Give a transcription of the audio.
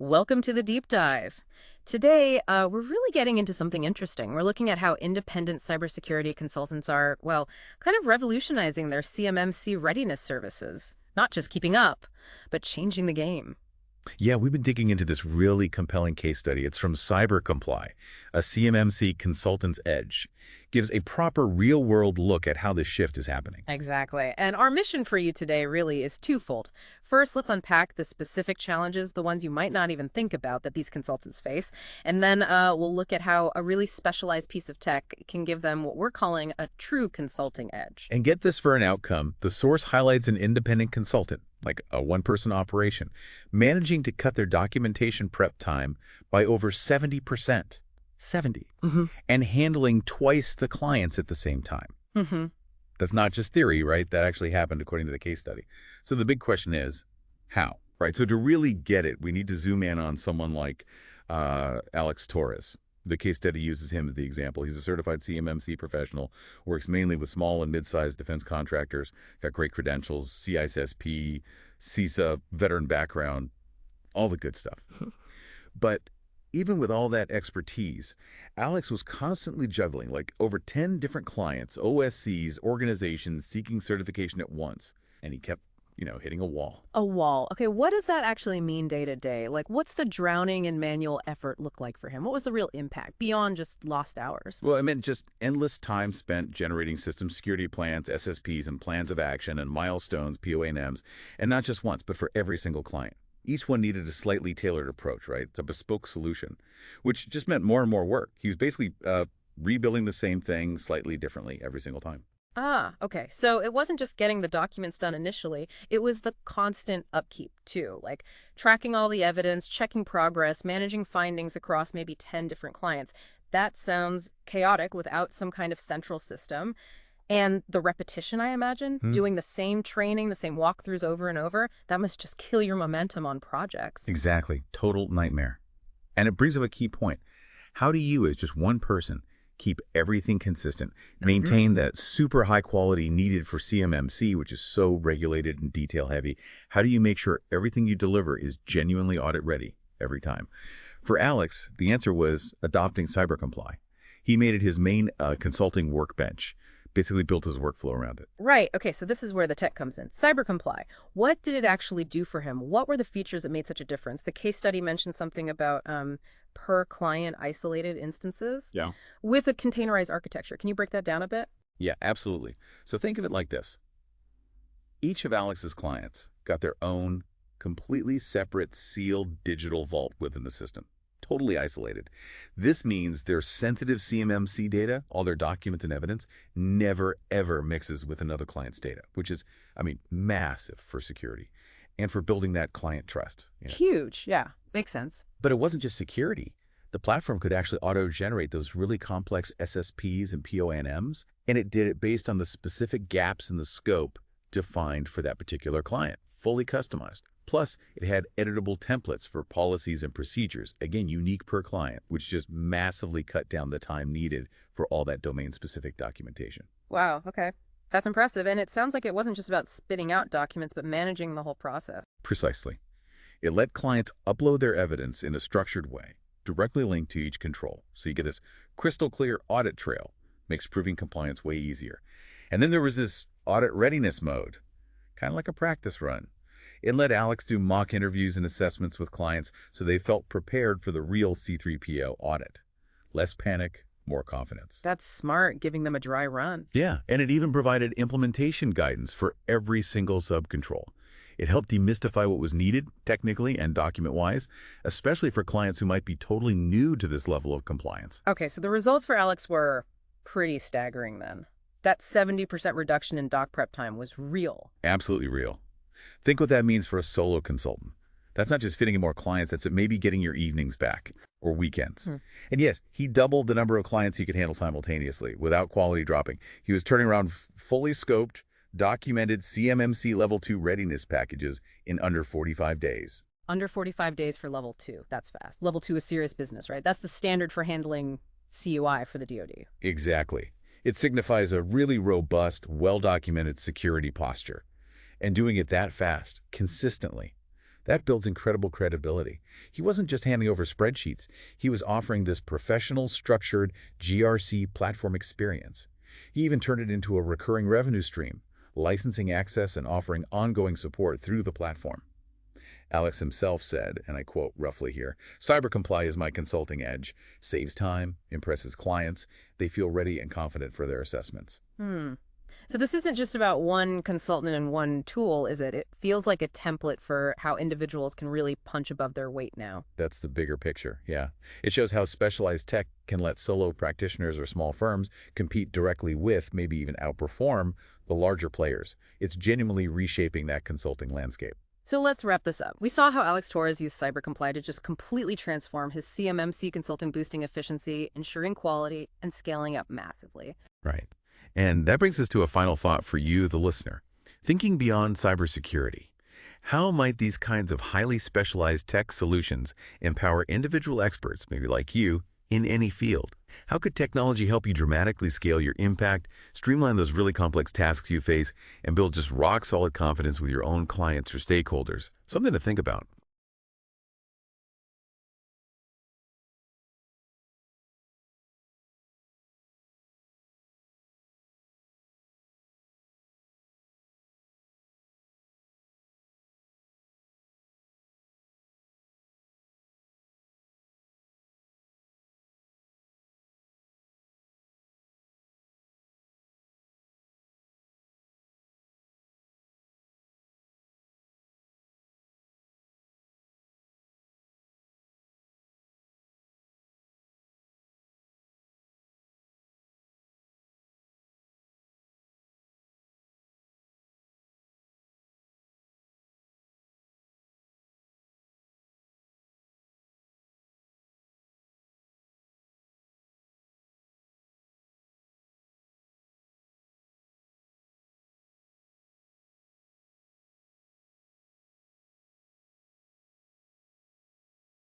Welcome to the deep dive. Today, we're really getting into something interesting. We're looking at how independent cybersecurity consultants are, well, kind of revolutionizing their CMMC readiness services. Not just keeping up, but changing the game. Yeah, we've been digging into this really compelling case study. It's from CyberComply, a CMMC consultant's edge. Gives a proper real-world look at how this shift is happening. Exactly. And our mission for you today really is twofold. First, let's unpack the specific challenges, the ones you might not even think about that these consultants face. And then we'll look at how a really specialized piece of tech can give them what we're calling a true consulting edge. And get this for an outcome. The source highlights an independent consultant, like a one-person operation, managing to cut their documentation prep time by over 70%. 70. And handling twice the clients at the same time. That's not just theory, right? That actually happened according to the case study. So the big question is, how? Right? So to really get it, we need to zoom in on someone like Alex Torres. The case study uses him as the example. He's a certified CMMC professional, works mainly with small and mid-sized defense contractors, got great credentials, CISSP, CISA, veteran background, all the good stuff. But even with all that expertise, Alex was constantly juggling like over 10 different clients, OSCs, organizations seeking certification at once. And he kept, hitting a wall. A wall. Okay, what does that actually mean day to day? Like, what's the drowning in manual effort look like for him? What was the real impact beyond just lost hours? Well, I meant just endless time spent generating system security plans, SSPs, and plans of action, and milestones, POA&Ms, and not just once, but for every single client. Each one needed a slightly tailored approach, right? It's a bespoke solution, which just meant more and more work. He was basically rebuilding the same thing slightly differently every single time. Ah, okay. So it wasn't just getting the documents done initially, it was the constant upkeep too, like tracking all the evidence, checking progress, managing findings across maybe 10 different clients. That sounds chaotic without some kind of central system. And the repetition, I imagine, doing the same training, the same walkthroughs over and over, that must just kill your momentum on projects. Exactly. Total nightmare. And it brings up a key point. How do you, as just one person, keep everything consistent, maintain that super high quality needed for CMMC, which is so regulated and detail heavy? How do you make sure everything you deliver is genuinely audit ready every time? For Alex, the answer was adopting CyberComply. He made it his main consulting workbench. Basically built his workflow around it. Right. Okay, so this is where the tech comes in. CyberComply. What did it actually do for him? What were the features that made such a difference? The case study mentioned something about per client isolated instances. Yeah. With a containerized architecture. Can you break that down a bit? Yeah, absolutely. So think of it like this. Each of Alex's clients got their own completely separate sealed digital vault within the system. Totally isolated. This means their sensitive CMMC data, all their documents and evidence, never, ever mixes with another client's data, which is, massive for security and for building that client trust. Huge. Yeah. Makes sense. But it wasn't just security. The platform could actually auto-generate those really complex SSPs and POA&Ms, and it did it based on the specific gaps in the scope defined for that particular client, fully customized. Plus, it had editable templates for policies and procedures, again, unique per client, which just massively cut down the time needed for all that domain-specific documentation. Wow, okay. That's impressive. And it sounds like it wasn't just about spitting out documents, but managing the whole process. Precisely. It let clients upload their evidence in a structured way, directly linked to each control. So you get this crystal clear audit trail, makes proving compliance way easier. And then there was this audit readiness mode, kind of like a practice run. It let Alex do mock interviews and assessments with clients so they felt prepared for the real C3PO audit. Less panic, more confidence. That's smart, giving them a dry run. Yeah, and it even provided implementation guidance for every single subcontrol. It helped demystify what was needed, technically and document-wise, especially for clients who might be totally new to this level of compliance. Okay, so the results for Alex were pretty staggering then. That 70% reduction in doc prep time was real. Absolutely real. Think what that means for a solo consultant. That's not just fitting in more clients, that's maybe getting your evenings back or weekends. And yes, he doubled the number of clients he could handle simultaneously without quality dropping. He was turning around fully scoped, documented CMMC Level 2 readiness packages in under 45 days. Under 45 days for Level 2. That's fast. Level 2 is serious business, right? That's the standard for handling CUI for the DoD. Exactly. It signifies a really robust, well-documented security posture. And doing it that fast, consistently, That builds incredible credibility. He wasn't just handing over spreadsheets. He was offering this professional, structured GRC platform experience. He even turned it into a recurring revenue stream, licensing access and offering ongoing support through the platform. Alex himself said, and I quote roughly here, "CyberComply is my consulting edge. Saves time, impresses clients. They feel ready and confident for their assessments." So this isn't just about one consultant and one tool, is it? It feels like a template for how individuals can really punch above their weight now. That's the bigger picture, yeah. It shows how specialized tech can let solo practitioners or small firms compete directly with, maybe even outperform, the larger players. It's genuinely reshaping that consulting landscape. So let's wrap this up. We saw how Alex Torres used CyberComply to just completely transform his CMMC consulting, boosting efficiency, ensuring quality, and scaling up massively. Right. And that brings us to a final thought for you, the listener. Thinking beyond cybersecurity, how might these kinds of highly specialized tech solutions empower individual experts, maybe like you, in any field? How could technology help you dramatically scale your impact, streamline those really complex tasks you face, and build just rock-solid confidence with your own clients or stakeholders? Something to think about.